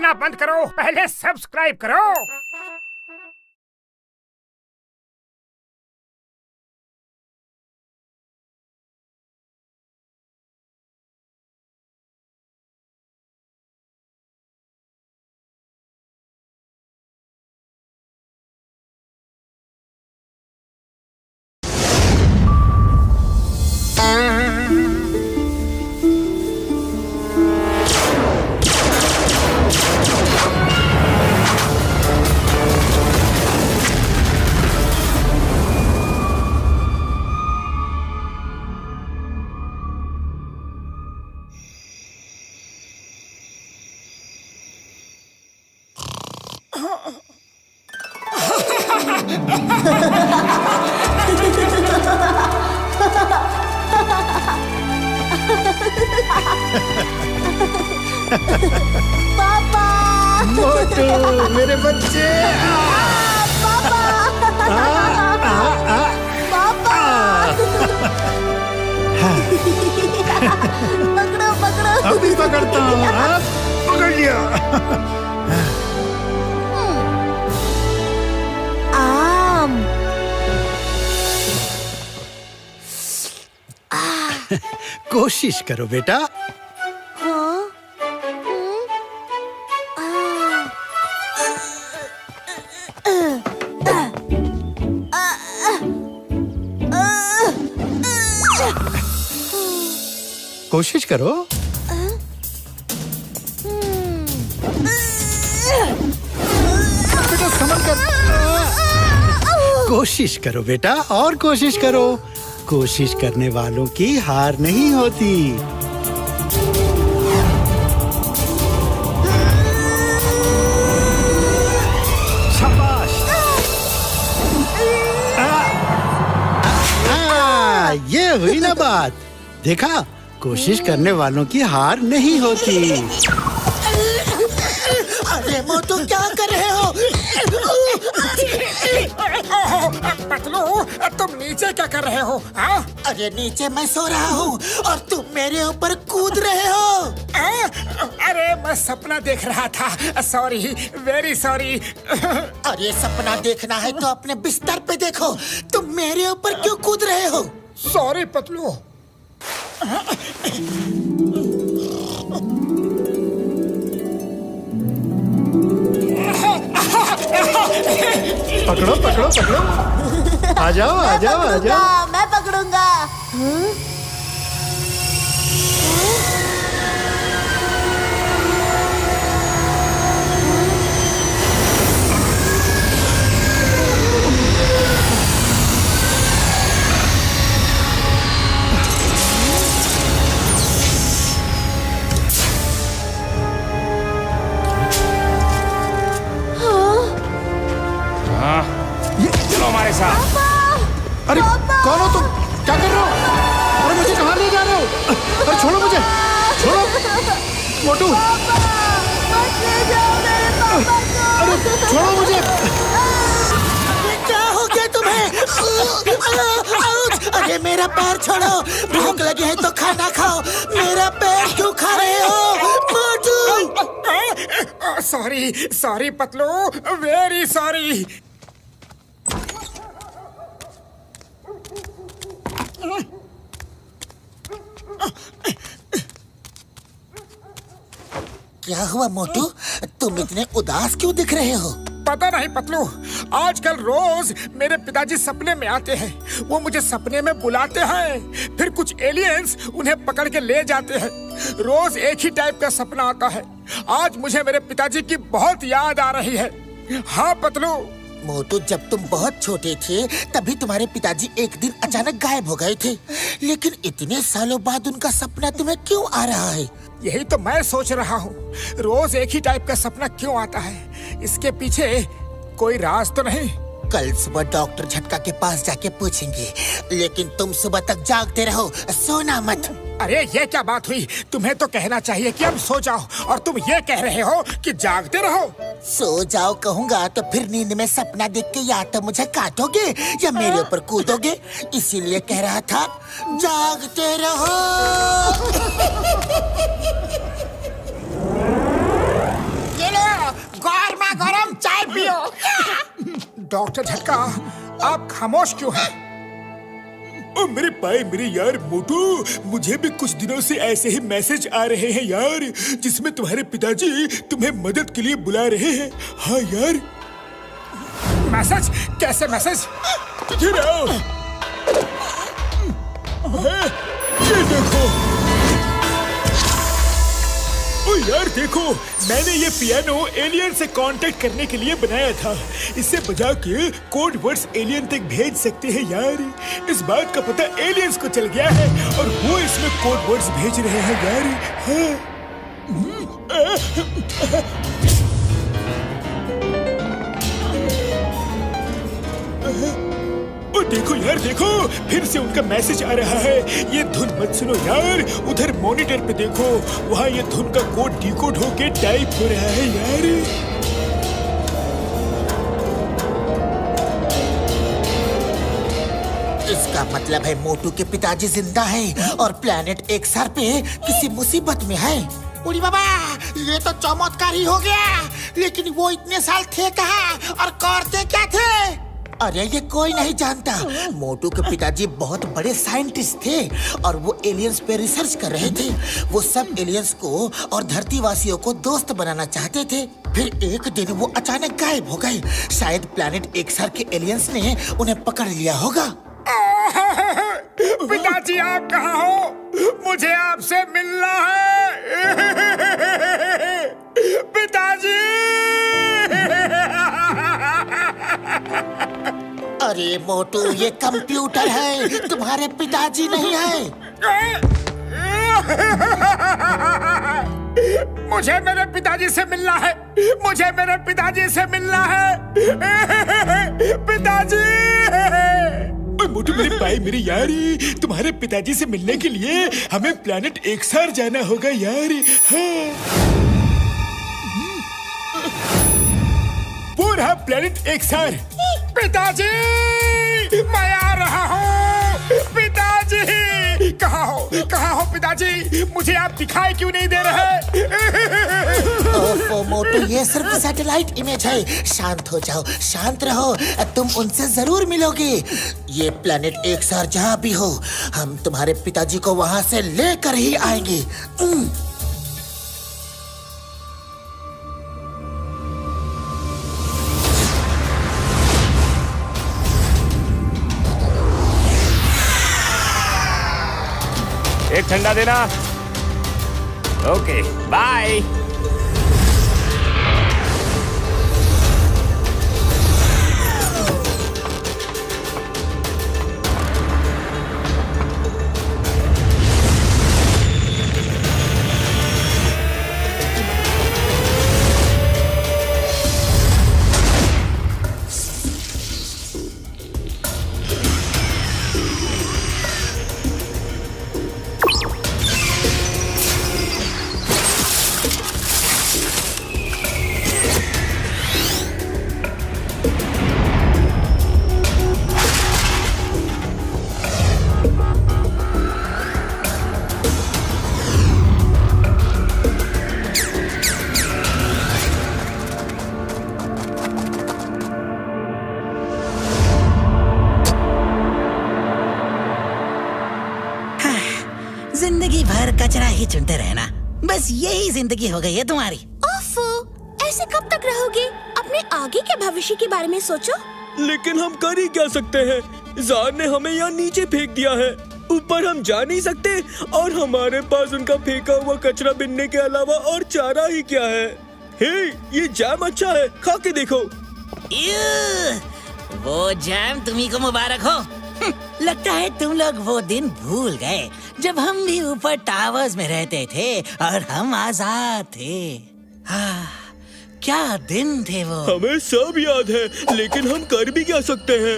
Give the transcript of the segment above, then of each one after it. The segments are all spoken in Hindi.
देखना बंद करो, पहले सब्सक्राइब करो। पापा! मोटू, मेरे बच्चे। पापा! पापा! पकड़ो पकड़ो। अभी पकड़ता हूँ। पकड़ लिया। आम। कोशिश करो बेटा। हाँ? कोशिश करो। बेटा संभल कर। कोशिश करो बेटा, और कोशिश करो। कोशिश करने वालों की हार नहीं होती। शाबाश। ये हुई ना बात। देखा, कोशिश करने वालों की हार नहीं होती। अरे मोटू, क्या कर रहे हो? पतलू, तुम नीचे क्या कर रहे हो? हाँ? अरे नीचे मैं सो रहा हूँ और तुम मेरे ऊपर कूद रहे हो। अरे मैं सपना देख रहा था। Sorry, very sorry. अरे सपना देखना है तो अपने बिस्तर पे देखो। तुम मेरे ऊपर क्यों कूद रहे हो? सॉरी पतलू। पकड़ो पकड़ो पकड़ो। आ जाओ आ जाओ आ जाओ। मैं पकड़ूंगा। चलो हमारे साथ। अरे कौन हो तुम? क्या कर रहे हो? अरे मुझे कहाँ ले जा रहे हो? अरे छोड़ो मुझे, छोड़ो। मोटू, मत ले जाओ मेरे पापा को। अरे छोड़ो मुझे। क्या हो गया तुम्हें? अरे मेरा पैर छोड़ो। भूख लगी है तो खाना खाओ। मेरा पैर क्यों खा रहे हो? Motu! Sorry sorry Patlu, very sorry. क्या हुआ मोटू? तुम इतने उदास क्यों दिख रहे हो? पता नहीं पतलू, आजकल रोज मेरे पिताजी सपने में आते हैं। वो मुझे सपने में बुलाते हैं, फिर कुछ एलियंस उन्हें पकड़ के ले जाते हैं। रोज एक ही टाइप का सपना आता है। आज मुझे मेरे पिताजी की बहुत याद आ रही है। हाँ पतलू। मोटू, जब तुम बहुत छोटे थे तभी तुम्हारे पिताजी एक दिन अचानक गायब हो गए थे। लेकिन इतने सालों बाद उनका सपना तुम्हें क्यों आ रहा है? यही तो मैं सोच रहा हूँ, रोज एक ही टाइप का सपना क्यों आता है? इसके पीछे कोई राज तो नहीं? कल सुबह डॉक्टर झटका के पास जाके पूछेंगे, लेकिन तुम सुबह तक जागते रहो, सोना मत। अरे ये क्या बात हुई? तुम्हें तो कहना चाहिए कि अब सो जाओ, और तुम ये कह रहे हो कि जागते रहो। सो जाओ कहूँगा तो फिर नींद में सपना देख के या तो मुझे काटोगे या मेरे ऊपर कूदोगे। इसीलिए कह रहा था जागते रहो। ये लो गर्मा गरम चाय पियो। डॉक्टर झटका, आप खामोश क्यों हैं? ओ मेरे भाई मेरे यार मोटू, मुझे भी कुछ दिनों से ऐसे ही मैसेज आ रहे हैं यार, जिसमें तुम्हारे पिताजी तुम्हें मदद के लिए बुला रहे हैं। हाँ यार। मैसेज? कैसे मैसेज? ये रहो। ये देखो। ओ यार देखो, मैंने ये पियानो एलियन से कांटेक्ट करने के लिए बनाया था। इसे बजा के कोड वर्ड्स एलियन तक भेज सकते हैं यार। इस बात का पता एलियंस को चल गया है और वो इसमें कोड वर्ड्स भेज रहे हैं यार। ओ देखो यार देखो, फिर से उनका मैसेज आ रहा है। ये धुन मत सुनो यार, उधर मॉनिटर पे देखो, वहाँ ये धुन का कोड डिकोड होके टाइप हो रहा है यार। इसका मतलब है मोटू के पिताजी जिंदा है और प्लेनेट एक्सआर पे किसी मुसीबत में है। उड़ी बाबा, ये तो चमत्कार ही हो गया। लेकिन वो इतने साल थे कहाँ और करते क्या थे? अरे ये कोई नहीं जानता। मोटू के पिताजी बहुत बड़े साइंटिस्ट थे और वो एलियंस पे रिसर्च कर रहे थे। वो सब एलियंस को और धरतीवासियों को दोस्त बनाना चाहते थे। फिर एक दिन वो अचानक गायब हो गए। शायद प्लेनेट एक्सआर के एलियंस ने उन्हें पकड़ लिया होगा। पिताजी आप कहाँ हो? मुझे आपसे मिलना है। पिताजी! अरे मोटू, ये कंप्यूटर है, तुम्हारे पिताजी नहीं है। मुझे मेरे पिताजी से मिलना है। मुझे मेरे पिताजी से मिलना है। पिताजी! ओए मोटू मेरे भाई मेरे यार, तुम्हारे पिताजी से मिलने के लिए हमें प्लेनेट एक्सआर जाना होगा यार। हाँ। वो रहा प्लेनेट एक्सआर। पिताजी! मैं आ रहा हूँ। पिताजी! कहाँ हो? कहाँ हो पिताजी? मुझे आप दिखाई क्यों नहीं दे रहे? ओफो मोटू, ये सिर्फ सैटेलाइट इमेज है। शांत हो जाओ, शांत रहो, तुम उनसे जरूर मिलोगे। ये प्लेनेट एक्सआर जहाँ भी हो, हम तुम्हारे पिताजी को वहाँ से लेकर ही आएंगे। एक ठंडा देना। Okay bye. जिंदगी भर कचरा ही चुनते रहना, बस यही जिंदगी हो गई है तुम्हारी। ओफो, ऐसे कब तक रहोगे? अपने आगे के भविष्य के बारे में सोचो। लेकिन हम कर ही क्या सकते हैं? जार ने हमें यहाँ नीचे फेंक दिया है, ऊपर हम जा नहीं सकते और हमारे पास उनका फेंका हुआ कचरा बिनने के अलावा और चारा ही क्या है। हे, ये जैम अच्छा है, खा के देखो। वो जैम तुम्ही को मुबारक हो। लगता है तुम लोग वो दिन भूल गए जब हम भी ऊपर टावर्स में रहते थे और हम आजाद थे। हाँ, क्या दिन थे वो। हमें सब याद है, लेकिन हम कर भी क्या सकते हैं?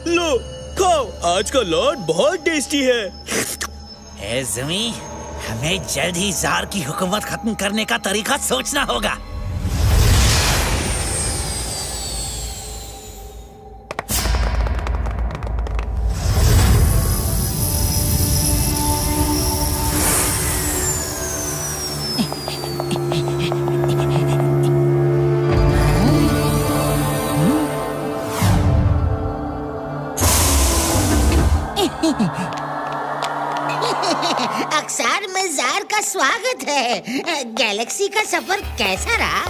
लो खाओ, आज का लॉट बहुत टेस्टी है। ए ज़मी, हमें जल्द ही जार की हुकूमत खत्म करने का तरीका सोचना होगा। अक्सर में जार का स्वागत है। गैलेक्सी का सफर कैसा रहा?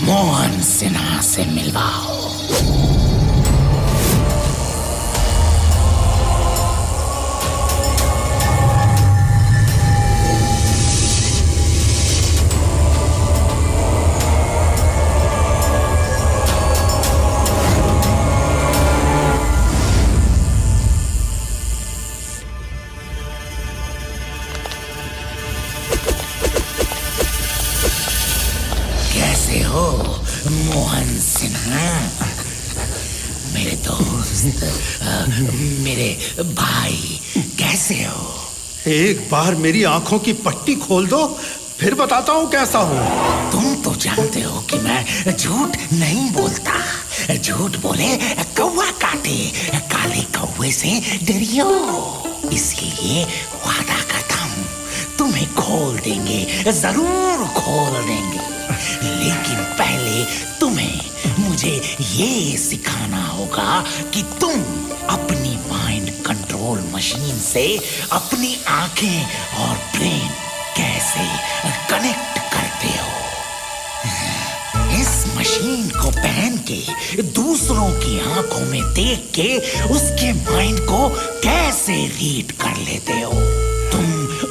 मोहन सिन्हा से मिलवाओ। कैसे हो मोहन सिन्हा? मेरे दोस्त, मेरे भाई, कैसे हो? एक बार मेरी आंखों की पट्टी खोल दो, फिर बताता हूँ कैसा हूँ। तुम तो जानते हो कि मैं झूठ नहीं बोलता। झूठ बोले कौवा काटे, काले कौवे से डरियो। इसलिए वादा करता हूँ तुम्हें खोल देंगे, जरूर खोल देंगे। लेकिन पहले तुम्हें मुझे ये सिखाना होगा कि तुम अपनी माइंड कंट्रोल मशीन से अपनी आंखें और ब्रेन कैसे कनेक्ट करते हो। इस मशीन को पहन के दूसरों की आंखों में देख के उसके माइंड को कैसे रीड कर लेते हो। तुम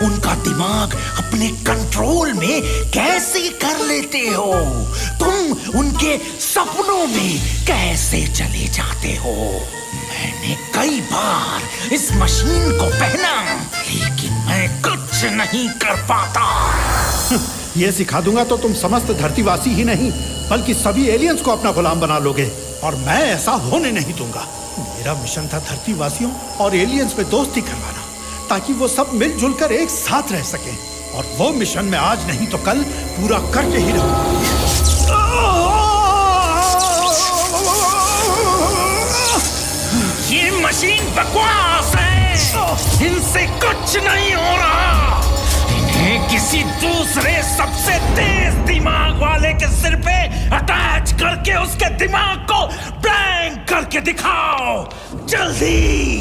उनका दिमाग अपने कंट्रोल में कैसे कर लेते हो। तुम उनके सपनों में कैसे चले जाते हो। मैंने कई बार इस मशीन को पहना, लेकिन मैं कुछ नहीं कर पाता। ये सिखा दूंगा तो तुम समस्त धरतीवासी ही नहीं बल्कि सभी एलियंस को अपना गुलाम बना लोगे, और मैं ऐसा होने नहीं दूंगा। मेरा मिशन था धरतीवासियों और एलियंस में दोस्ती करवाना, ताकि वो सब मिलजुल कर एक साथ रह सकें। और वो मिशन मैं आज नहीं तो कल पूरा करके ही रहूंगा। ये मशीन बकवास है, इनसे कुछ नहीं हो रहा। इन्हें किसी दूसरे सबसे तेज दिमाग वाले के सिर पे अटैच करके उसके दिमाग को ब्लैंक करके दिखाओ जल्दी।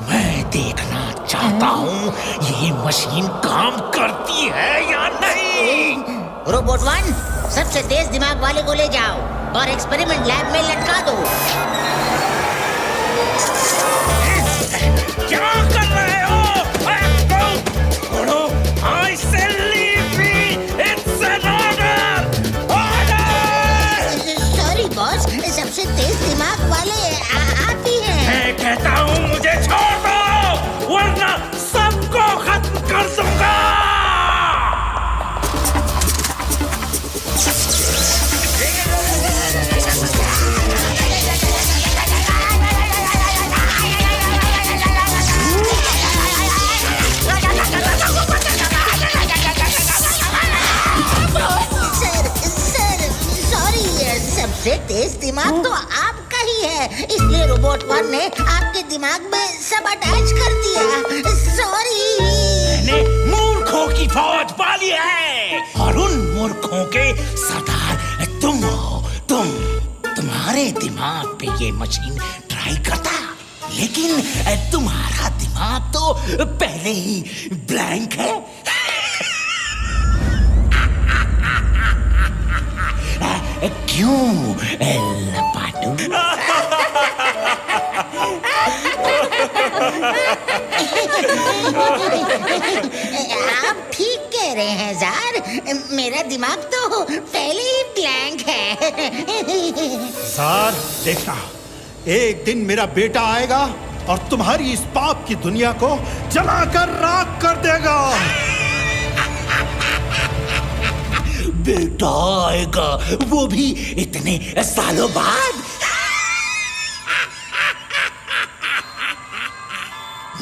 मैं देखना चाहता हूँ ये मशीन काम करती है या नहीं। रोबोट 1, सबसे तेज दिमाग वाले को ले जाओ और एक्सपेरिमेंट लैब में लटका दो। क्या कर रहे हो? I say leave me. It's an order. Order. Sorry boss, सबसे तेज दिमाग वाले आप ही हैं। मैं कहता हूँ मुझे छोड़ दो, वरना सबको खत्म कर दूंगा। सबसे तेज दिमाग तो आपका ही है, इसलिए रोबोट 1 ने आपके दिमाग में सब अटैच कर दिया। सॉरी। मैंने मूर्खों की फौज पाली है, और उन मूर्खों के सरदार तुम हो। तुम्हारे दिमाग पे ये मशीन ट्राई करता, लेकिन तुम्हारा दिमाग तो पहले ही ब्लैंक है। क्यों लपाटू? आप ठीक कह रहे हैं जार, मेरा दिमाग तो पहले ही ब्लैंक है। जार, देखना, एक दिन मेरा बेटा आएगा और तुम्हारी इस पाप की दुनिया को जलाकर राख कर देगा। बेटा आएगा, वो भी इतने सालों बाद।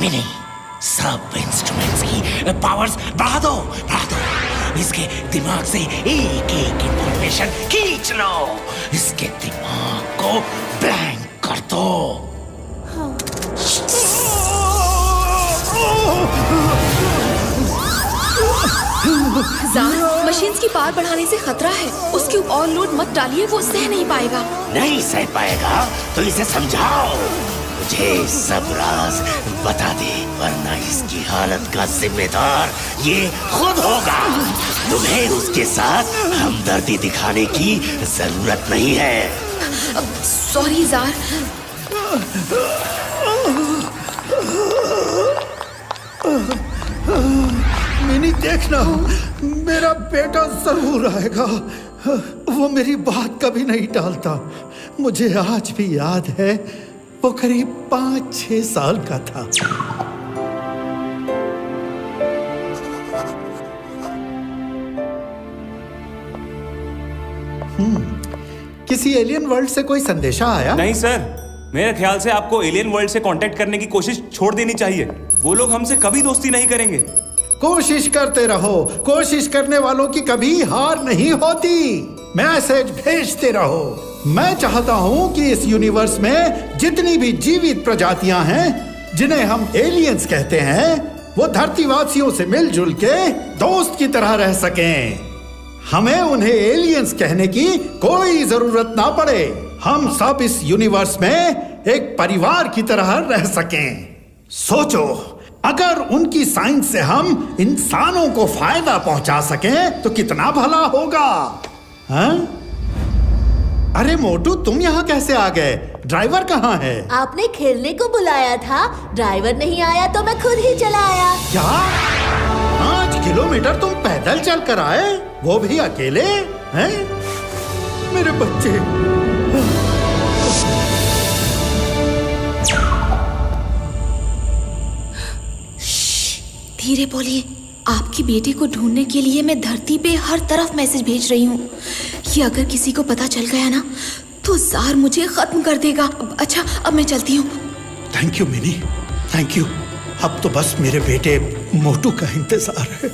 मिनी, सब इंस्ट्रूमेंट्स की पावर्स बढ़ा दो, बढ़ा दो। इसके दिमाग से एक एक इंफॉर्मेशन खींच लो, इसके दिमाग को ब्लैंक कर दो। जार, मशीन्स की पावर बढ़ाने से खतरा है। उसके ऊपर और लोड मत डालिए, वो सह नहीं पाएगा। नहीं सह पाएगा तो इसे समझाओ, मुझे सब राज बता दे, वरना इसकी हालत का जिम्मेदार ये खुद होगा। तुम्हें उसके साथ हमदर्दी दिखाने की जरूरत नहीं है। Sorry jar. मिनी देखना, मेरा बेटा जरूर आएगा। वो मेरी बात कभी नहीं टालता। मुझे आज भी याद है, वो करीब 5-6 साल का था। किसी एलियन वर्ल्ड से कोई संदेशा आया? नहीं सर, मेरे ख्याल से आपको एलियन वर्ल्ड से कांटेक्ट करने की कोशिश छोड़ देनी चाहिए। वो लोग हमसे कभी दोस्ती नहीं करेंगे। कोशिश करते रहो, कोशिश करने वालों की कभी हार नहीं होती। मैसेज भेजते रहो। मैं चाहता हूं कि इस यूनिवर्स में जितनी भी जीवित प्रजातियां हैं, जिन्हें हम एलियंस कहते हैं, वो धरतीवासियों से मिलजुल के दोस्त की तरह रह सकें। हमें उन्हें एलियंस कहने की कोई जरूरत ना पड़े। हम सब इस यूनिवर्स में एक परिवार की तरह रह सकें। सोचो, अगर उनकी साइंस से हम इंसानों को फायदा पहुंचा सकें तो कितना भला होगा। हाँ? अरे मोटू, तुम यहाँ कैसे आ गए? ड्राइवर कहाँ है? आपने खेलने को बुलाया था, ड्राइवर नहीं आया तो मैं खुद ही चला आया। क्या 5 किलोमीटर तुम पैदल चल कर आए, वो भी अकेले? हैं? मेरे बच्चे। धीरे बोलिए। आपकी बेटे को ढूंढने के लिए मैं धरती पे हर तरफ मैसेज भेज रही हूँ। ये अगर किसी को पता चल गया ना तो जार मुझे खत्म कर देगा। अच्छा, अब मैं चलती हूँ। Thank you mini, thank you. अब तो बस मेरे बेटे मोटू का इंतजार है।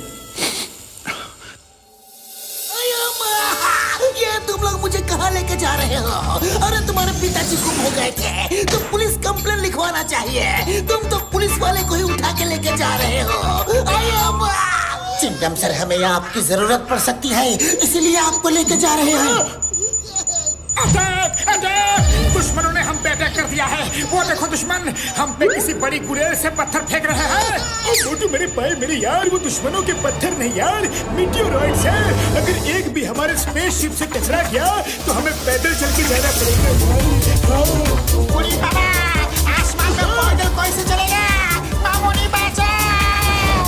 ये तुम लोग मुझे कहाँ लेके जा रहे हो? अरे तुम्हारे पिताजी गुम हो गए थे, तो पुलिस कंप्लेंट लिखवाना चाहिए। तुम तो पुलिस वाले को ही उठा के लेके जा रहे हो। चिंटम सर, हमें आपकी जरूरत पड़ सकती है, इसलिए आपको लेके जा रहे हैं। अटैक! अटैक! दुश्मनों ने हम पे अटैक कर दिया है। वो देखो दुश्मन हम पे किसी बड़ी गुलेर से पत्थर फेंक रहे हैं। मोटू मेरे भाई, मेरे यार, वो दुश्मनों के पत्थर नहीं यार, मीटियोराइट्स हैं। अगर एक भी हमारे स्पेसशिप से टकरा गया तो हमें पैदल चल के जाना पड़ेगा। पूरी बाबा, आसमान में पोर्टल कैसे चलेगा? मामूनी बचाओ!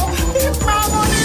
मामूनी!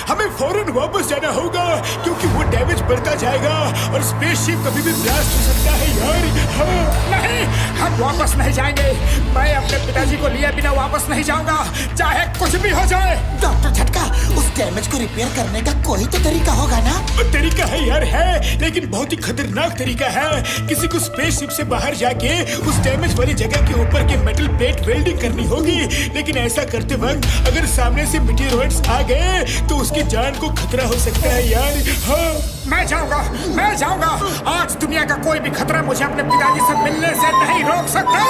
हमें फौरन वापस जाना होगा, क्योंकि वो डैमेज बढ़ता जाएगा और स्पेसशिप कभी भी ब्लास्ट हो सकता है यार। हाँ, नहीं, हम वापस नहीं जाएंगे। मैं अपने पिताजी को लिए बिना वापस नहीं जाऊंगा, चाहे कुछ भी हो जाए। डॉक्टर झटका, उस डैमेज को रिपेयर करने का कोई तो तरीका होगा ना? तरीका है यार, है, लेकिन बहुत ही खतरनाक तरीका है। किसी को स्पेसशिप से बाहर जाके उस डैमेज वाली जगह के ऊपर के मेटल प्लेट वेल्डिंग करनी होगी। लेकिन ऐसा करते वक्त अगर सामने से मीटियोराइट्स आ गए तो उसकी जान को खतरा हो सकता है यार। हाँ, मैं जाऊंगा, मैं जाऊंगा। आज दुनिया का कोई भी खतरा मुझे अपने पिताजी से मिलने से नहीं रोक सकता।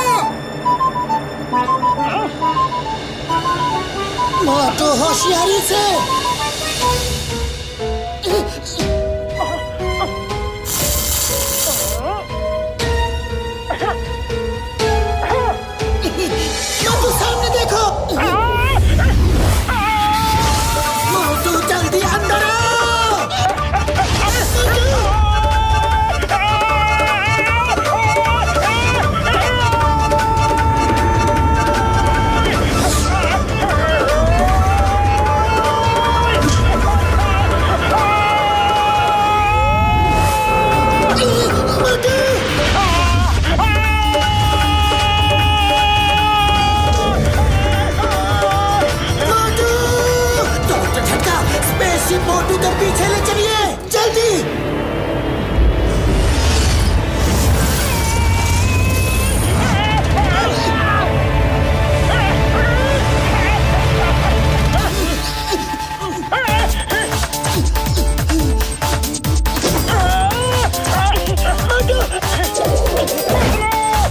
मोटू होशियारी से। मोटू सामने देखो। मोटू जल्दी अंदर आओ। मोटू के पीछे ले चलिए जल्दी।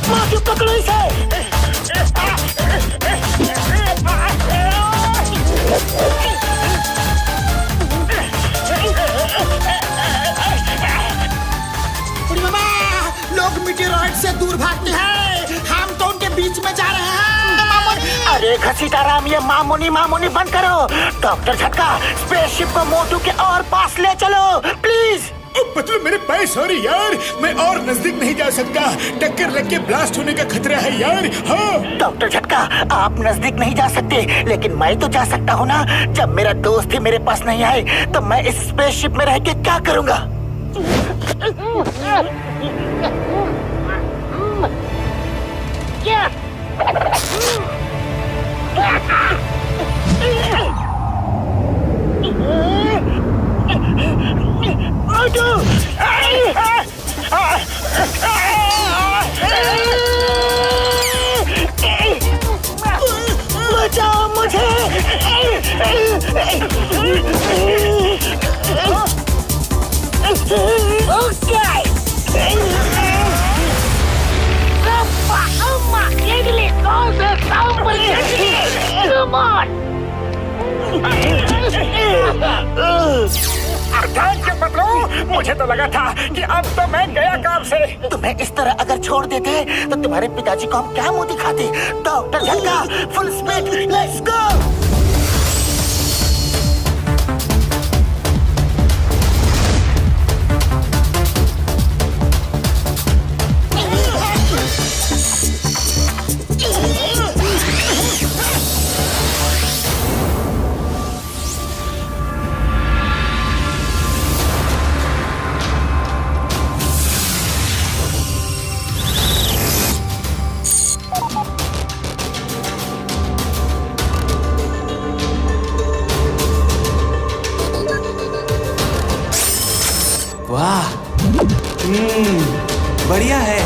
मोटू पकड़ो इसे। लोग मीटेरॉइड से दूर भागते हैं, हम तो उनके बीच में जा रहे हैं। अरे घसीटा राम, ये मामूनी मामूनी बंद करो। डॉक्टर झटका, स्पेसशिप को मोटू के और पास ले चलो प्लीज। मतलब मेरे पैर, सॉरी यार, मैं और नजदीक नहीं जा सकता, टक्कर लग के ब्लास्ट होने का खतरा है यार। हाँ डॉक्टर झटका, आप नजदीक नहीं जा सकते, लेकिन मैं तो जा सकता हूँ ना। जब मेरा दोस्त ही मेरे पास नहीं आए तो मैं इस स्पेसशिप में रह के क्या करूँगा? बचाओ मुझे। मुझे तो लगा था कि अब तो मैं गया काम से। तुम्हें इस तरह अगर छोड़ देते तो तुम्हारे पिताजी को हम क्या मुंह दिखाते? डॉक्टर झटका, फुल स्पीड, लेट्स गो। वाह, बढ़िया है।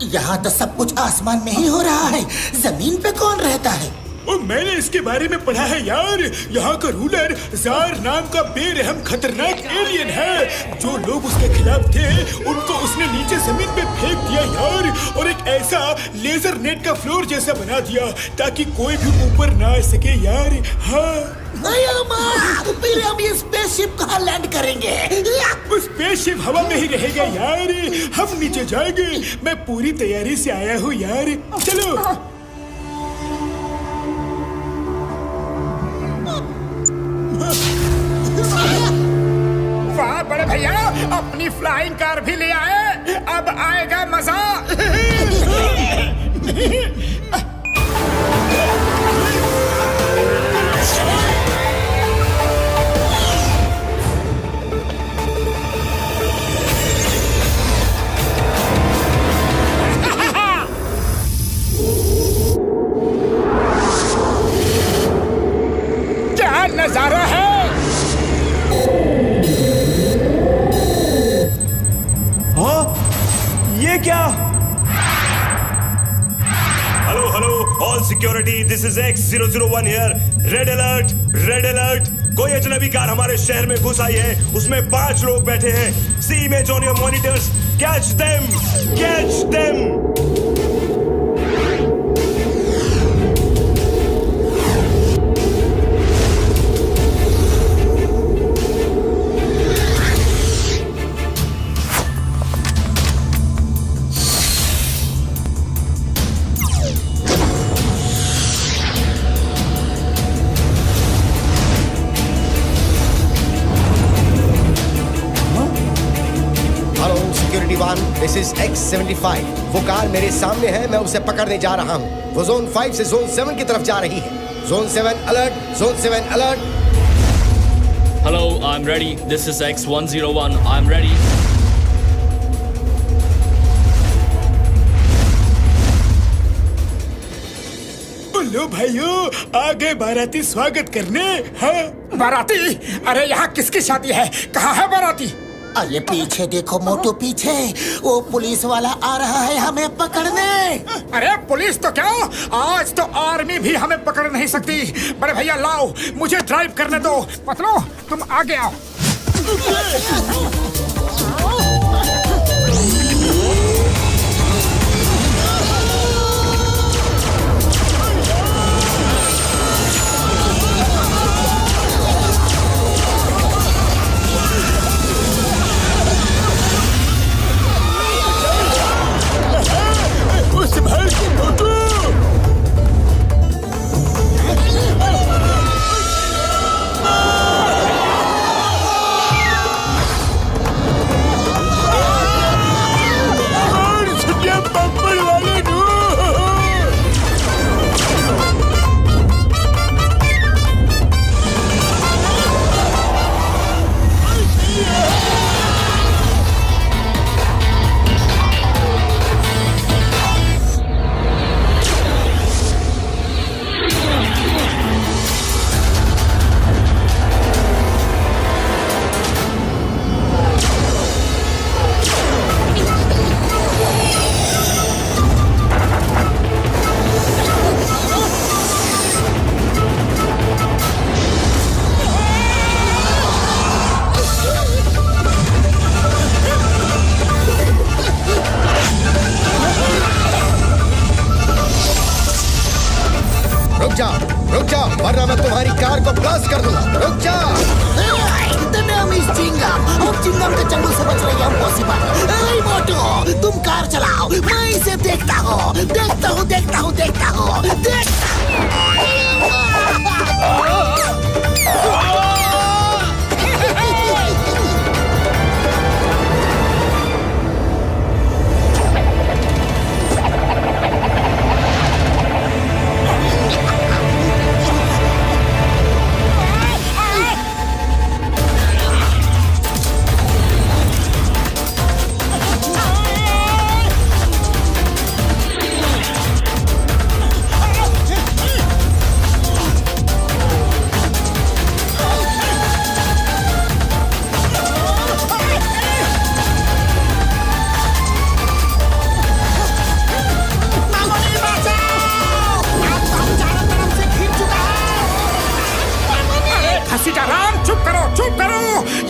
यहाँ तो सब कुछ आसमान में ही हो रहा है, जमीन पे कौन रहता है? और मैंने इसके बारे में पढ़ा है यार। यहाँ का रूलर जार नाम का बेरहम खतरनाक एलियन है। जो लोग उसके खिलाफ थे उनको उसने नीचे जमीन पे फेंक दिया यार, और एक ऐसा लेजर नेट का फ्लोर जैसा बना दिया ताकि कोई भी ऊपर ना आ सके यार। हाँ फिर हम ये स्पेसशिप कहाँ लैंड करेंगे? स्पेसशिप हवा में ही रहेगा यार, हम नीचे जाएंगे। मैं पूरी तैयारी से आया हूँ यार, चलो। वाह बड़े भैया, अपनी फ्लाइंग कार भी ले आए, अब आएगा मजा। क्या नजारा है। ये क्या? Hello hello all security, this is X001 here. Red alert, कोई अजनबी कार हमारे शहर में घुस आई है, उसमें 5 लोग बैठे हैं। See image on your monitors, catch them, catch them. This is X75। वो कार मेरे सामने है, मैं उसे पकड़ने जा रहा हूँ। वो जोन 5 से जोन 7 की तरफ जा रही है। Zone 7 alert, zone 7 alert. Hello, I'm ready. This is X101. I'm ready. लो भाइयों, आ गए बाराती स्वागत करने। हाँ बाराती? अरे यहाँ किसकी शादी है? कहाँ है बाराती? अरे पीछे देखो मोटू, पीछे वो पुलिस वाला आ रहा है हमें पकड़ने। अरे पुलिस तो क्या, आज तो आर्मी भी हमें पकड़ नहीं सकती। बड़े भैया लाओ, मुझे ड्राइव करने दो। पतलो तुम आगे आओ। रुक जाओ, वरना मैं तुम्हारी कार को ब्लास्ट कर दूंगा। रुक जाओ। अब चिंगम के चंगुल से बच रही है पॉसिबल। ए मोटू, तुम कार चलाओ, मैं इसे देखता हूँ, देखता हूँ, देखता हूँ, देखता हूँ,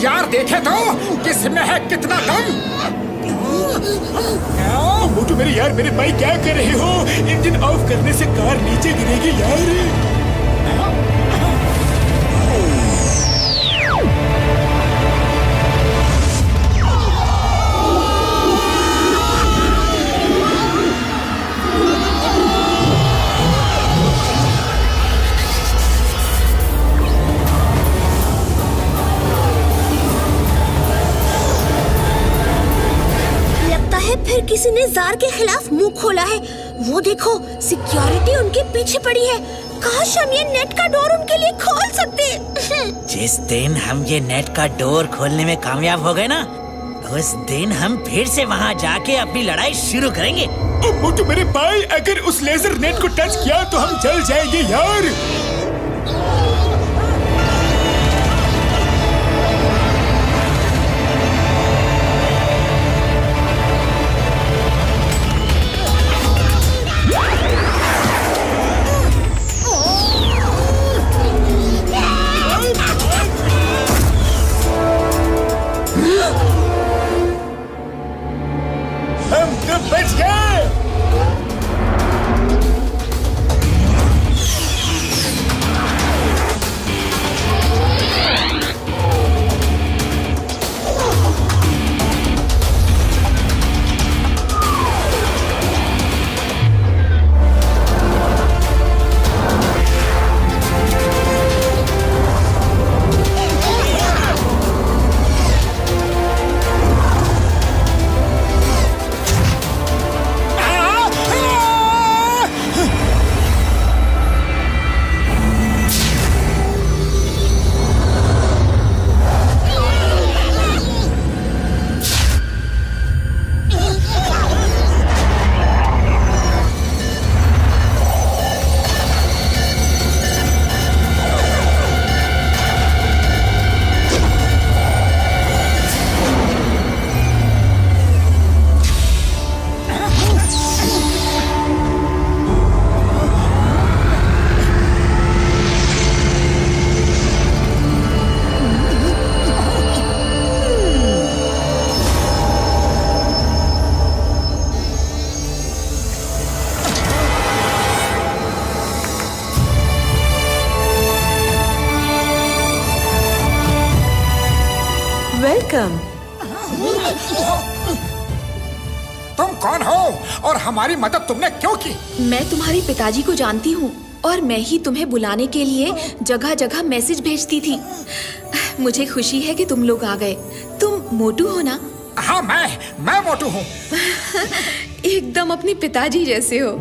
यार देखे तो किसमें है कितना दम। मोटू मेरे यार, मेरे भाई क्या कर रहे हो? इंजन ऑफ करने से कार नीचे गिरेगी यार। फिर किसी ने जार के खिलाफ मुंह खोला है। वो देखो, सिक्योरिटी उनके पीछे पड़ी है। काश हम ये नेट का डोर उनके लिए खोल सकते। जिस दिन हम ये नेट का डोर खोलने में कामयाब हो गए ना, उस दिन हम फिर से वहाँ जाके अपनी लड़ाई शुरू करेंगे। मोटू मेरे भाई, अगर उस लेजर नेट को टच किया तो हम जल जाएंगे यार। हम तो बच गए। वेलकम। तुम कौन हो और हमारी मदद तुमने क्यों की? मैं तुम्हारे पिताजी को जानती हूँ और मैं ही तुम्हें बुलाने के लिए जगह जगह मैसेज भेजती थी। मुझे खुशी है कि तुम लोग आ गए। तुम मोटू हो ना? हाँ, मैं मोटू हूँ। एकदम अपने पिताजी जैसे हो।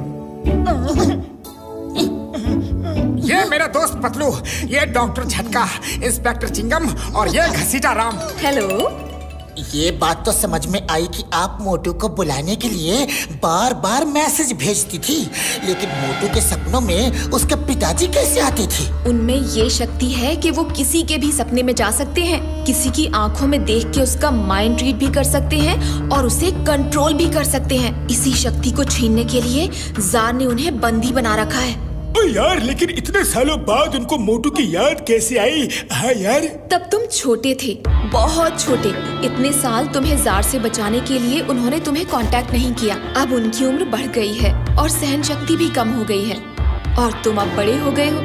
ये मेरा दोस्त पतलू, ये डॉक्टर झटका, इंस्पेक्टर चिंगम और ये घसीटा राम। हेलो। ये बात तो समझ में आई कि आप मोटू को बुलाने के लिए बार बार मैसेज भेजती थी, लेकिन मोटू के सपनों में उसके पिताजी कैसे आते थे? उनमें ये शक्ति है कि वो किसी के भी सपने में जा सकते हैं, किसी की आंखों में देख के उसका माइंड रीड भी कर सकते हैं और उसे कंट्रोल भी कर सकते हैं। इसी शक्ति को छीनने के लिए जार ने उन्हें बंदी बना रखा है। यार, लेकिन इतने सालों बाद उनको मोटू की याद कैसे आई? हाँ यार, तब तुम छोटे थे, बहुत छोटे। इतने साल तुम्हें जार से बचाने के लिए उन्होंने तुम्हें कांटेक्ट नहीं किया। अब उनकी उम्र बढ़ गई है और सहन शक्ति भी कम हो गई है और तुम अब बड़े हो गए हो।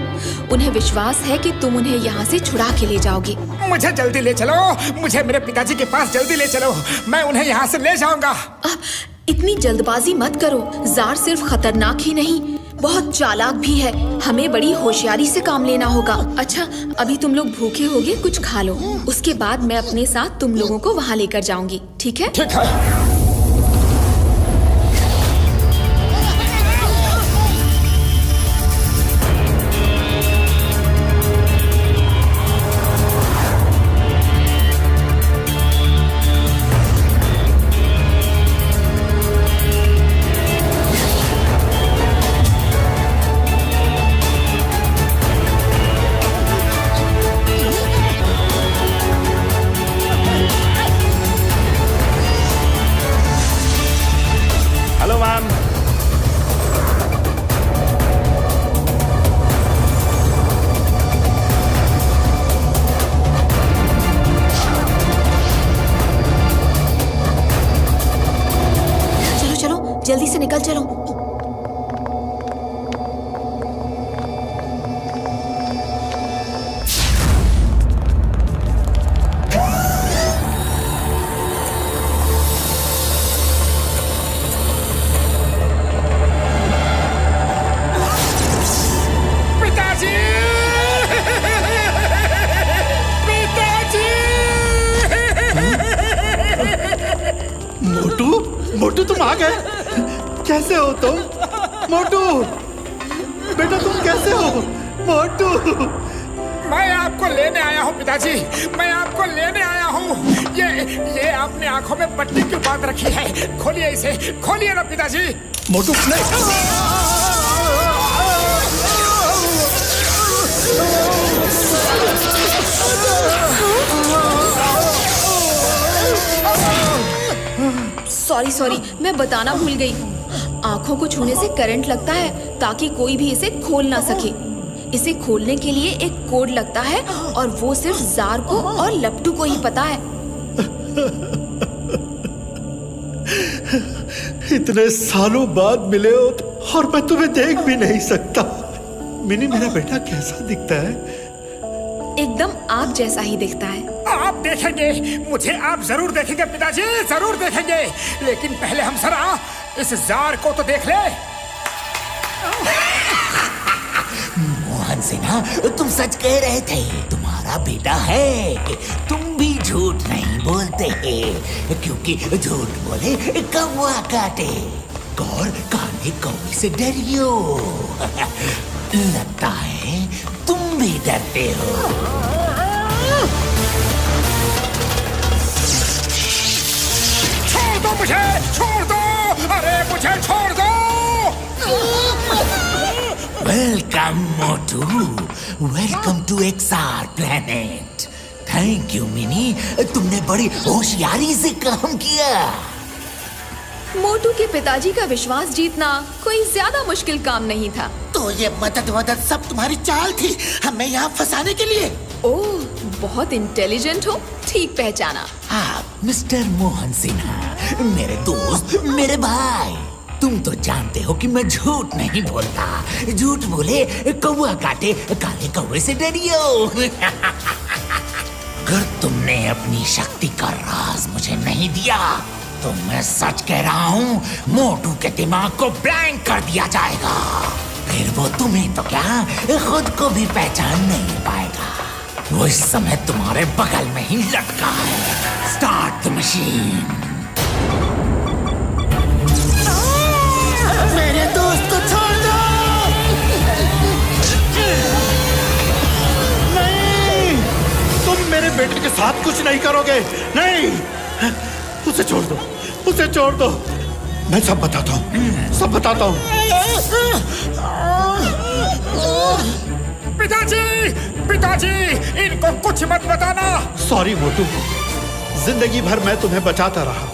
उन्हें विश्वास है कि तुम उन्हें यहाँ से छुड़ा के ले जाओगे। मुझे जल्दी ले चलो, मुझे मेरे पिताजी के पास जल्दी ले चलो, मैं उन्हें यहाँ से ले जाऊंगा। इतनी जल्दबाजी मत करो। जार सिर्फ खतरनाक ही नहीं, बहुत चालाक भी है। हमें बड़ी होशियारी से काम लेना होगा। अच्छा, अभी तुम लोग भूखे होगे, कुछ खा लो। उसके बाद मैं अपने साथ तुम लोगों को वहाँ लेकर जाऊंगी, ठीक है? ठीक है। Hello ma'am. चलो चलो, जल्दी से निकल चलो। मोटू, तुम आ गए? कैसे हो तुम? मोटू बेटा, तुम कैसे हो? मोटू, मैं आपको लेने आया हूँ पिताजी, मैं आपको लेने आया हूँ। ये आपने आंखों में पट्टी क्यों बांध रखी है? खोलिए इसे, खोलिए ना पिताजी। मोटू नहीं। सॉरी, मैं बताना भूल गई। आंखों को छूने से करंट लगता है ताकि कोई भी इसे खोल ना सके। इसे खोलने के लिए एक कोड लगता है और वो सिर्फ जार को और लपटू को ही पता है। इतने सालों बाद मिले हो और मैं तुम्हें देख भी नहीं सकता। मिनी, मेरा बेटा कैसा दिखता है? एकदम आप जैसा ही दिखता है। आप देखेंगे, मुझे आप जरूर देखेंगे पिताजी, जरूर देखेंगे। लेकिन पहले हम जरा इस जार को तो देख ले। मोहन सिन्हा, तुम सच कह रहे थे, तुम्हारा बेटा है। तुम भी झूठ नहीं बोलते, क्योंकि झूठ बोले कौवा काटे, और काले कौवे से डरियो। लगता है तुम भी डरते हो। छोड़ दो मुझे, छोड़ दो, अरे मुझे छोड़ दो। वेलकम मोटू, welcome to XR planet. Thank you Mini, तुमने बड़ी होशियारी से काम किया। मोटू के पिताजी का विश्वास जीतना कोई ज्यादा मुश्किल काम नहीं था। तो ये मदद सब तुम्हारी चाल थी, हमें यहाँ फंसाने के लिए। ओह, बहुत इंटेलिजेंट हो, ठीक पहचाना। आप मिस्टर मोहन सिन्हा, मेरे दोस्त, मेरे भाई, तुम तो जानते हो कि मैं झूठ नहीं बोलता। झूठ बोले कौवा काटे, काले कौवे से डरियो। अगर तुमने अपनी शक्ति का राज मुझे नहीं दिया तो मैं सच कह रहा हूँ, मोटू के दिमाग को ब्लैंक कर दिया जाएगा। फिर वो तुम्हें तो क्या, खुद को भी पहचान नहीं पाएगा। वो इस समय तुम्हारे बगल में ही लटका है। Start the machine. मेरे दोस्त को छोड़ दो। नहीं, तुम मेरे बेटे के साथ कुछ नहीं करोगे। नहीं, उसे छोड़ दो, उसे छोड़ दो। मैं सब बताता हूँ, सब बताता हूँ। पिताजी, पिताजी, इनको कुछ मत बताना। सॉरी मोटू, जिंदगी भर मैं तुम्हें बचाता रहा,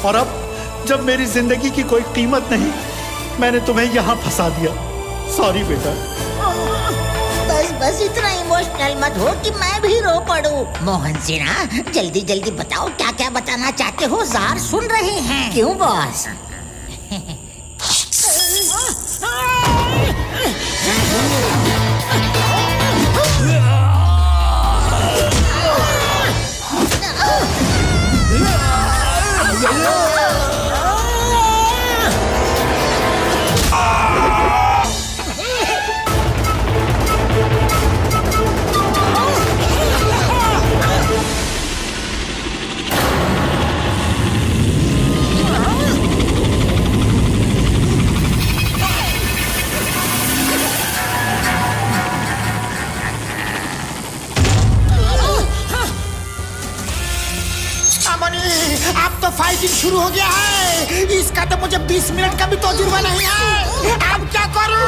और अब जब मेरी जिंदगी की कोई कीमत नहीं, मैंने तुम्हें यहाँ फंसा दिया। सॉरी बेटा। बस इतना इमोशनल मत हो कि मैं भी रो पड़ूं। मोहन सिन्हा, जल्दी जल्दी बताओ क्या क्या बताना चाहते हो, जार सुन रहे हैं। क्यों बॉस? अब तो फाइटिंग शुरू हो गया है। इसका तो मुझे 20 मिनट का भी तजुर्बा नहीं है। अब क्या करूं?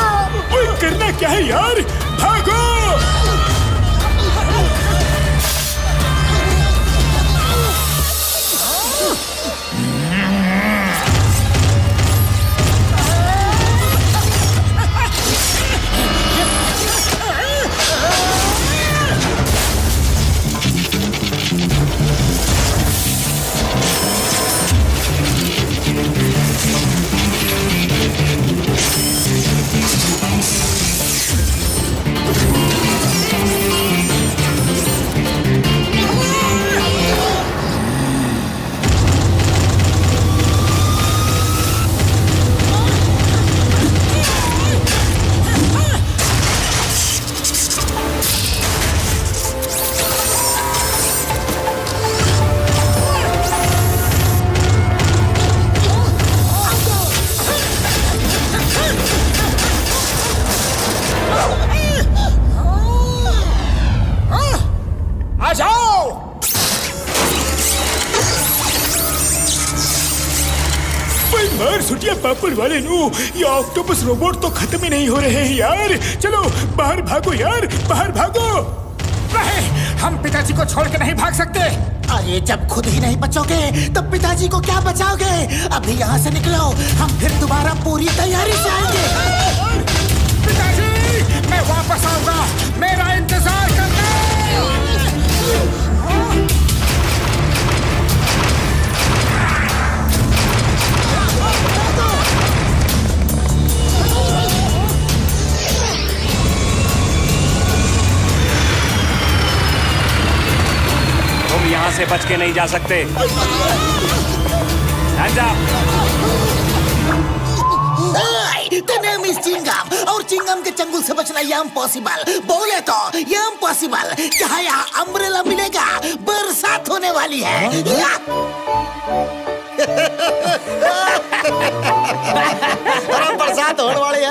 ओए, करना क्या है यार, भागो। मार सुटिया पापड़ वाले नु, ये ऑक्टोपस रोबोट तो खत्म ही नहीं हो रहे हैं यार। चलो बाहर भागो यार, बाहर भागो। नहीं, हम पिताजी को छोड़ के नहीं भाग सकते। अरे जब खुद ही नहीं बचोगे तो पिताजी को क्या बचाओगे? अभी यहाँ से निकलो, हम फिर दोबारा पूरी तैयारी से आएंगे। पिताजी, मैं वापस आऊंगा, मेरा इंतजार करना। से बच के नहीं जा सकते। Hands up! The name is Chingam और चिंगम के चंगुल से बचना ये इम्पॉसिबल। बोले तो ये इम्पॉसिबल। क्या यहाँ अम्ब्रेला मिलेगा? बरसात होने वाली है। अरे बरसात होने वाली है।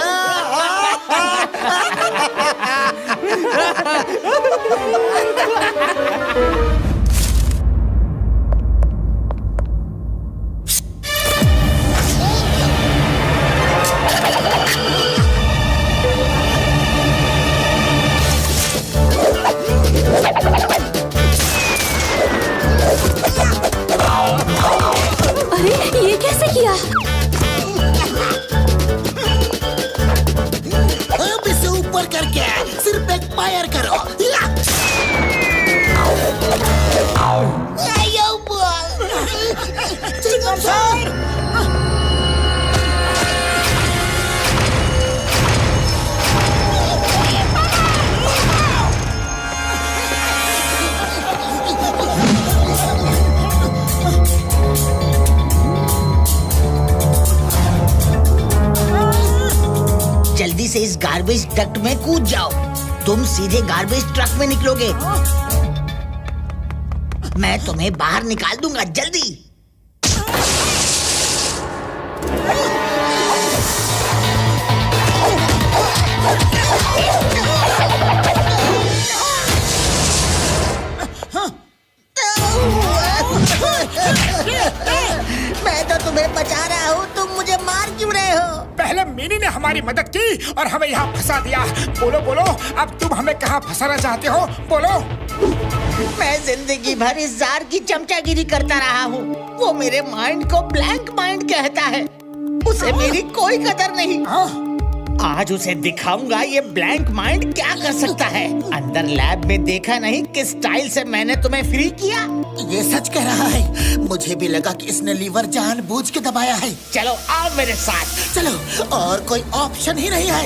अरे ये कैसे किया? अब इसे ऊपर करके सिर्फ एक फायर करो। आयो बॉल। चिंगम सर। जल्दी से इस गार्बेज डक्ट में कूद जाओ। तुम सीधे गार्बेज ट्रक में निकलोगे। मैं तुम्हें बाहर निकाल दूंगा, जल्दी। मैं तो तुम्हें बचा रहा हूँ, तुम मुझे मार क्यों रहे हो? पहले मिनी ने हमारी मदद की और हमें यहाँ फंसा दिया। बोलो बोलो, अब तुम हमें कहाँ फंसाना चाहते हो? बोलो। मैं जिंदगी भर इस जार की चमचागिरी करता रहा हूँ। वो मेरे माइंड को ब्लैंक माइंड कहता है। उसे मेरी कोई कदर नहीं। आज उसे दिखाऊंगा ये ब्लैंक माइंड क्या कर सकता है। अंदर लैब में देखा नहीं किस स्टाइल से मैंने तुम्हें फ्री किया। ये सच कह रहा है। मुझे भी लगा कि इसने लीवर जानबूझ के दबाया है। चलो आओ मेरे साथ। चलो, और कोई ऑप्शन ही नहीं है।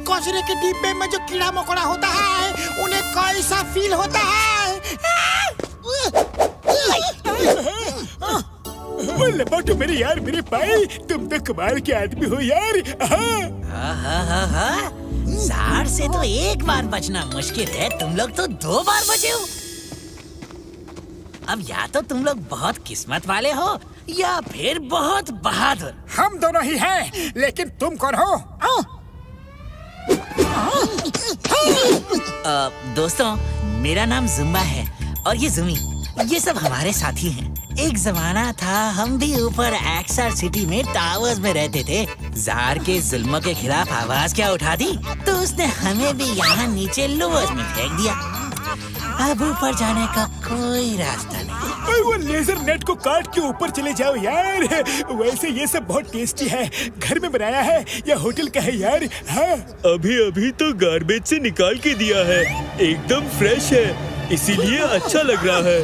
कचरे के डिब्बे में जो कीड़ा मकोड़ा होता है उन्हें कैसा फील होता है? लपाटो मेरे यार, मेरे भाई, तुम तो कमाल के आदमी हो यार। जार से तो एक बार बचना मुश्किल है, तुम लोग तो 2 बार बचे हो। अब या तो तुम लोग बहुत किस्मत वाले हो या फिर बहुत बहादुर। हम दोनों ही हैं, लेकिन तुम कौन हो? दोस्तों, मेरा नाम जुम्बा है और ये जुमी, ये सब हमारे साथी हैं। एक जमाना था हम भी ऊपर एक्सर सिटी में टावर्स में रहते थे। जार के जुल्म के खिलाफ आवाज क्या उठा दी तो उसने हमें भी यहाँ नीचे लोअर्स में फेंक दिया। अब ऊपर जाने का कोई रास्ता नहीं। वो लेजर नेट को काट के ऊपर चले जाओ यार। वैसे ये सब बहुत टेस्टी है। घर में बनाया है या होटल का है यार? हाँ, अभी अभी तो गार्बेज से निकाल के दिया है, एकदम फ्रेश है, इसीलिए अच्छा लग रहा है।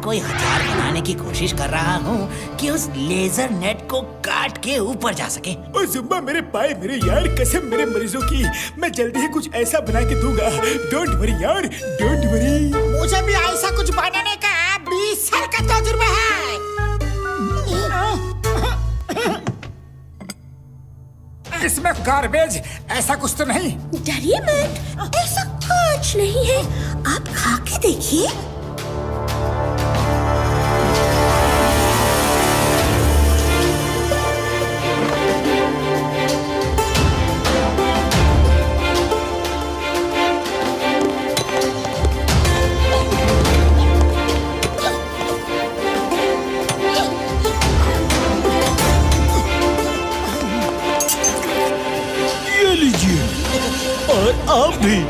कोई हथियार बनाने की कोशिश कर रहा हूँ कि उस लेजर नेट को काट के ऊपर जा सके। ओ जुम्बा मेरे भाई, मेरे यार, कसम मेरे मरीजों की, मैं जल्दी ही कुछ ऐसा बना के दूंगा। डोंट वरी यार, डोंट वरी। मुझे भी ऐसा कुछ बनाने का 20 साल का तजुर्बा है। इसमें गार्बेज ऐसा कुछ तो नहीं? डरिए मत, ऐसा कुछ नहीं है, आप खा के देखिए। और आप भी।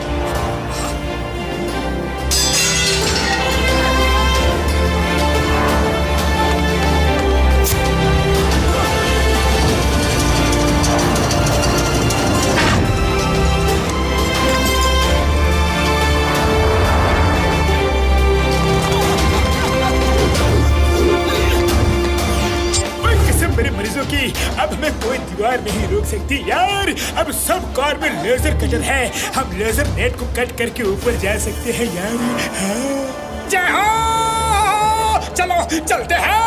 मेरे मरीजों की अब हमें कोई दीवार नहीं रोक सकती यार। अब सब कार में लेजर कटर है, हम लेजर नेट को कट करके ऊपर जा सकते हैं यार। हाँ। जय हो, चलो चलते हैं।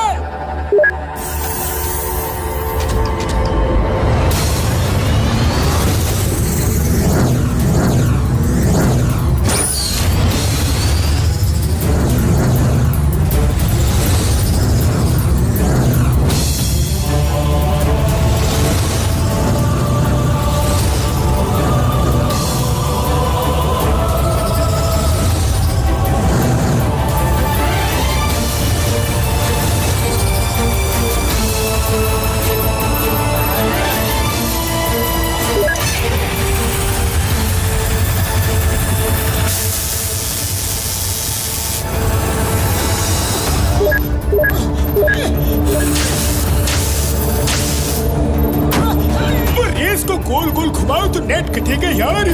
रेस को गोल गोल घुमाओ तो नेट कटेगा यार।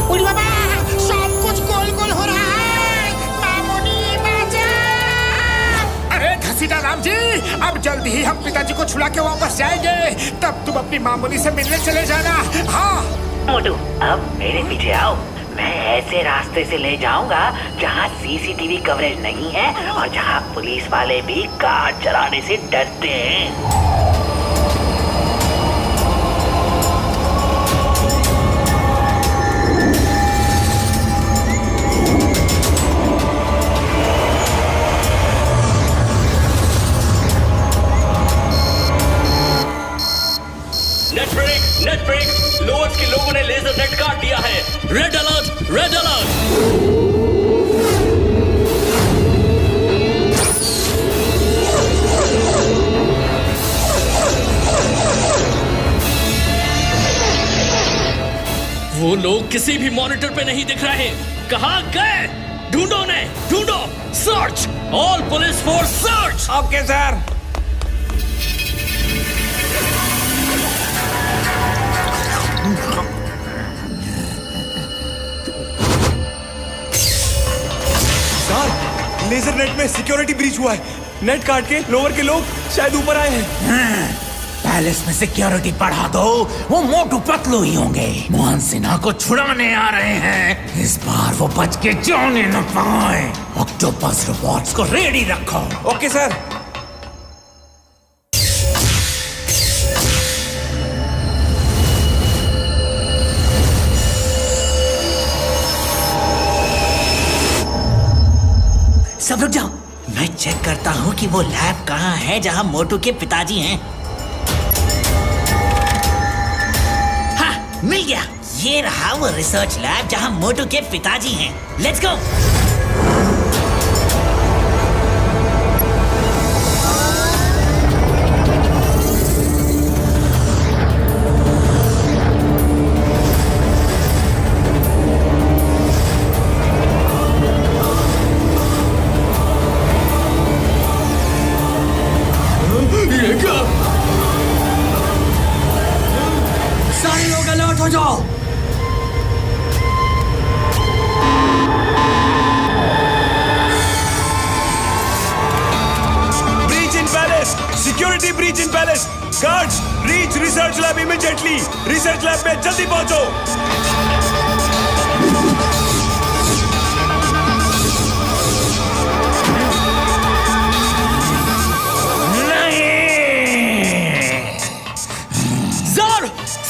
उरी बाबा, सब कुछ गोल गोल हो रहा है। जल्द ही हम पिताजी को छुड़ा के वापस जाएंगे। तब तुम अपनी मामूली से मिलने चले जाना। हाँ मोटू, अब मेरे पीछे आओ। मैं ऐसे रास्ते से ले जाऊंगा जहाँ सीसीटीवी कवरेज नहीं है और जहाँ पुलिस वाले भी कार चलाने से डरते हैं। नेट ब्रेक, लोअर्स के लोगों ने लेजर नेट काट दिया है। Red alert, red alert. वो लोग किसी भी मॉनिटर पे नहीं दिख रहे। कहाँ गए? ढूंढो ने, ढूंढो। Search, all police force search. Okay sir. Laser net में सिक्योरिटी ब्रीच हुआ है। नेट काट के लोअर के लोग शायद ऊपर आए हैं। पैलेस में सिक्योरिटी बढ़ा दो, वो मोटू पतलू ही होंगे। मोहन सिन्हा को छुड़ाने आ रहे हैं। इस बार वो बच के जाने न पाए। ऑक्टोपस रोबोट्स को रेडी रखो। Okay sir. सब रुक जाओ, मैं चेक करता हूँ कि वो लैब कहाँ है जहाँ मोटू के पिताजी हैं। हाँ, मिल गया। ये रहा वो रिसर्च लैब जहाँ मोटू के पिताजी हैं। Let's go. सारे लोग अलर्ट हो जाओ। Breach in palace, security breach in palace. Guards, reach research lab immediately. Research lab में जल्दी पहुंचो।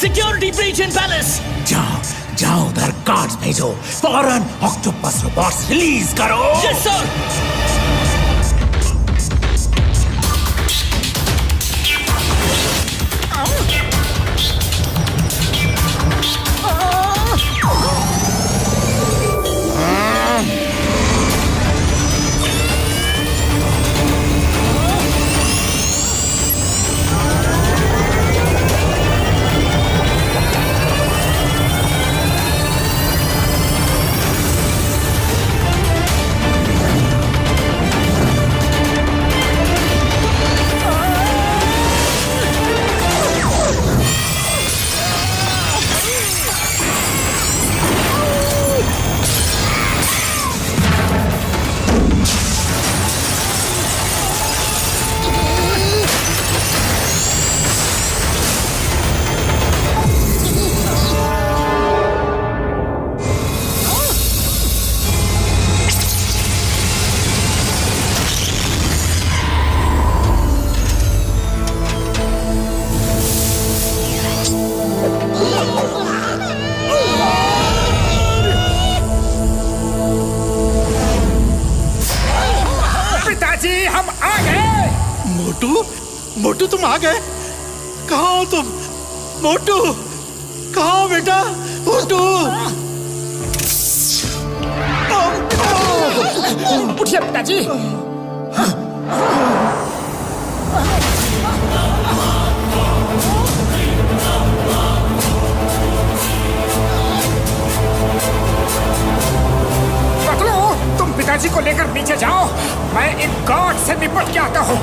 Security breach in palace. जाओ जाओ, उधर गार्ड्स भेजो। फौरन ऑक्टोपस रोबोट्स रिलीज करो। Yes sir. मोटू तुम आ गए? कहाँ हो तुम? मोटू कहाँ हो बेटा? मोटू उठिए पिताजी। पतलू, तुम पिताजी को लेकर नीचे जाओ, मैं इन गार्ड से निपट के आता हूँ।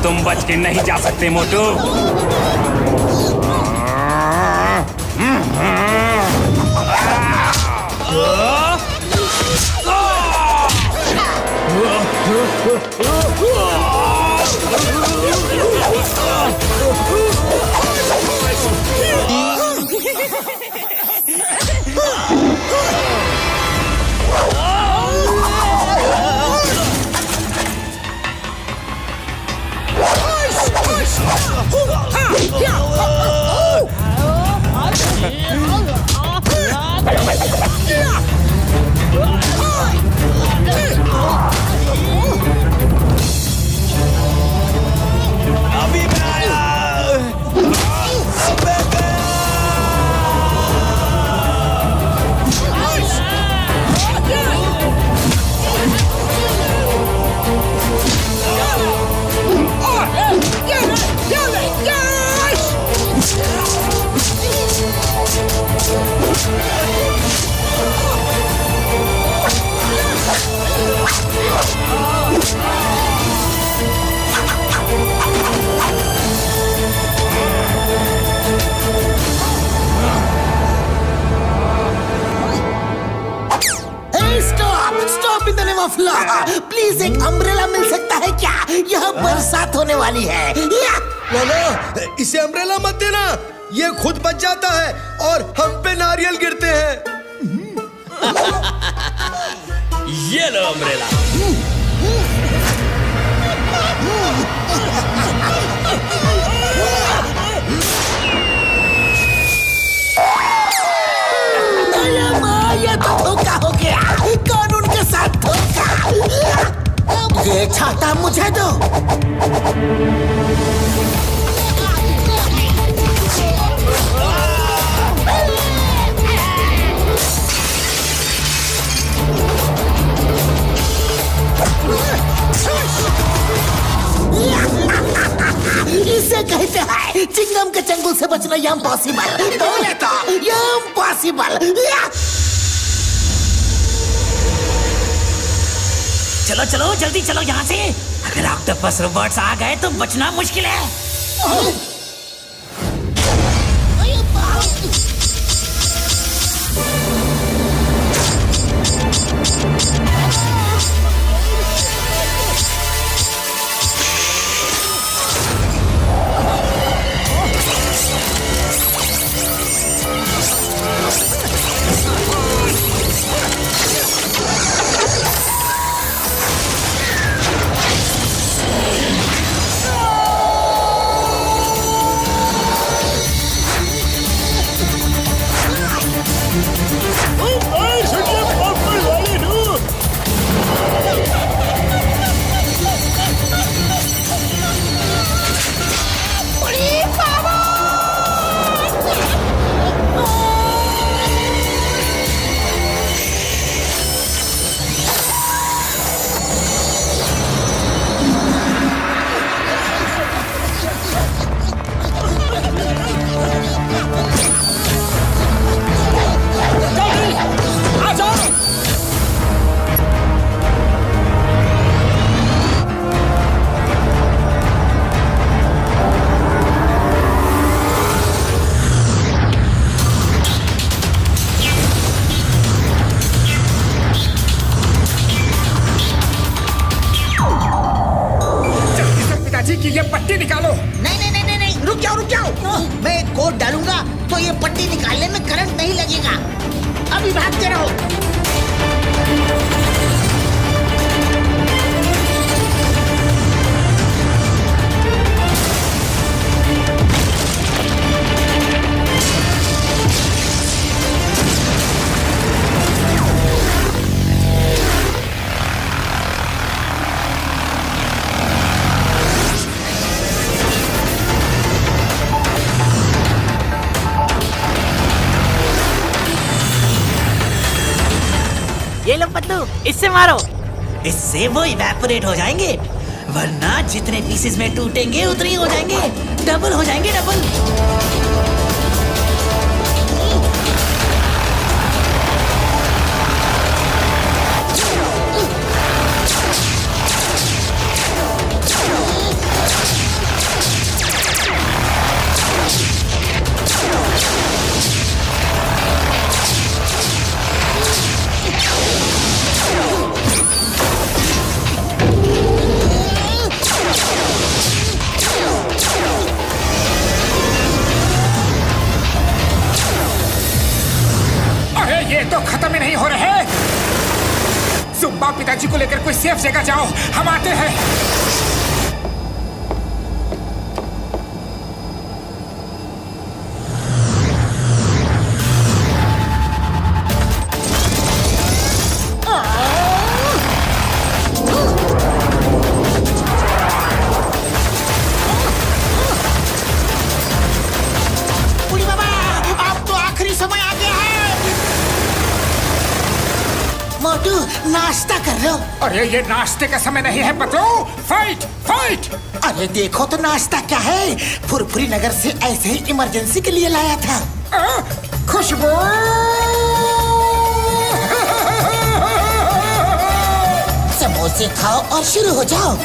तुम बच के नहीं जा सकते मोटू। अभी मैं आया। Stop in the name of law. Please एक अम्ब्रेला मिल सकता है क्या? यहाँ बरसात होने वाली है। नो, इसे अम्ब्रेला मत देना, ये खुद बच जाता है और हम पे नारियल गिरते हैं। ये लो अम्ब्रेला। ये तो धोखा हो गया, कानून के साथ धोखा। ये छाता मुझे दो। इसे कहते हैं चिंगम के चंगुल से बचना इम्पॉसिबल। बोले तो इम्पॉसिबल। चलो चलो जल्दी चलो यहाँ से। अगर ऑक्टोपस रोबोट्स आ गए तो बचना मुश्किल है। की ये पट्टी निकालो। नहीं, रुक जाओ। मैं एक कोड डालूंगा तो ये पट्टी निकालने में करंट नहीं लगेगा। अभी भागते रहो। ये लो पतलू, इससे मारो। इससे वो इवेपोरेट हो जाएंगे, वरना जितने पीसेस में टूटेंगे उतने ही हो जाएंगे। डबल हो जाएंगे, डबल। तो खत्म ही नहीं हो रहे। जुम्बा, पिताजी को लेकर कोई सेफ जगह जाओ, हम आते हैं। बुढ़ी बाबा, अब तो आखिरी समय आ गया है। मोटू, नाश्ता कर लो। अरे ये नाश्ते का समय नहीं है पतलू, फाइट फाइट। अरे देखो तो नाश्ता क्या है, फुरफुरी नगर से ऐसे ही इमरजेंसी के लिए लाया था। खुशबू। समोसे खाओ और शुरू हो जाओ।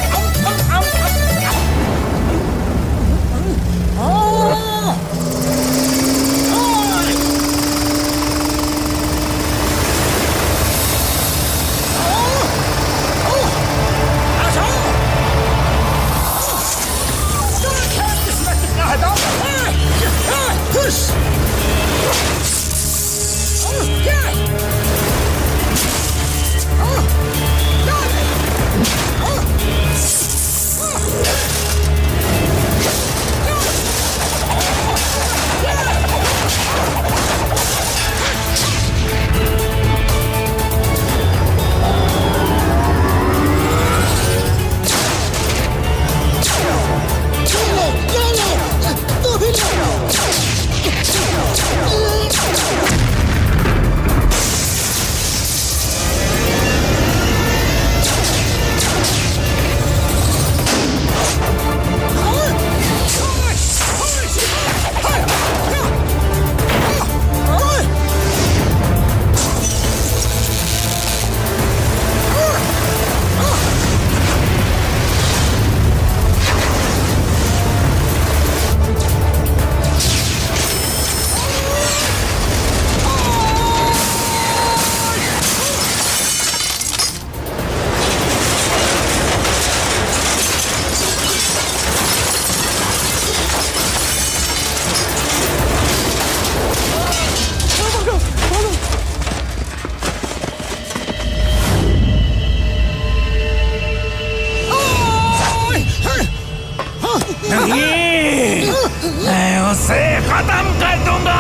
मैं उसे खत्म कर दूंगा।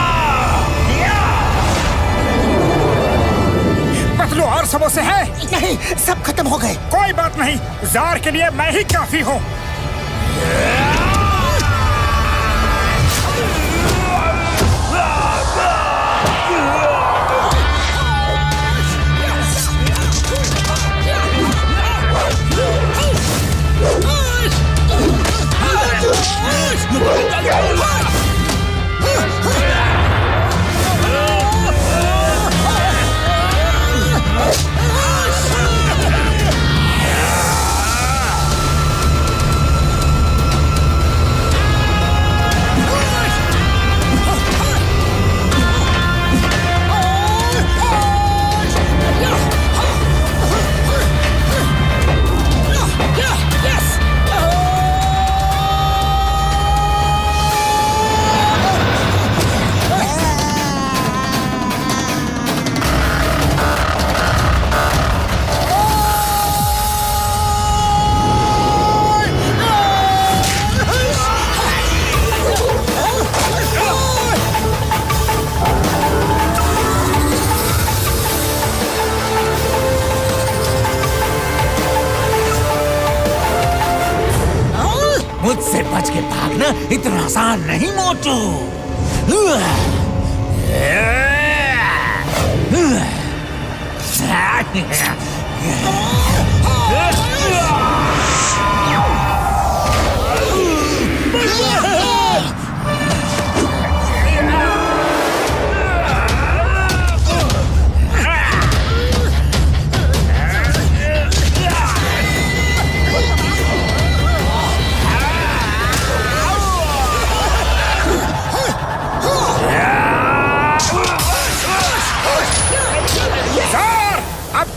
पतलू, और समोसे हैं? नहीं, सब खत्म हो गए। कोई बात नहीं, जार के लिए मैं ही काफी हूँ। मुझसे बच के भागना इतना आसान नहीं मोटू।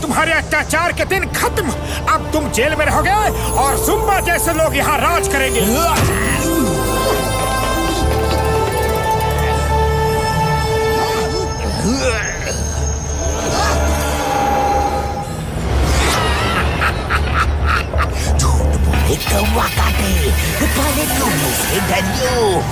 तुम्हारे अत्याचार के दिन खत्म। अब तुम जेल में रहोगे और जुम्बा जैसे लोग यहाँ राज करेंगे। धन्यो।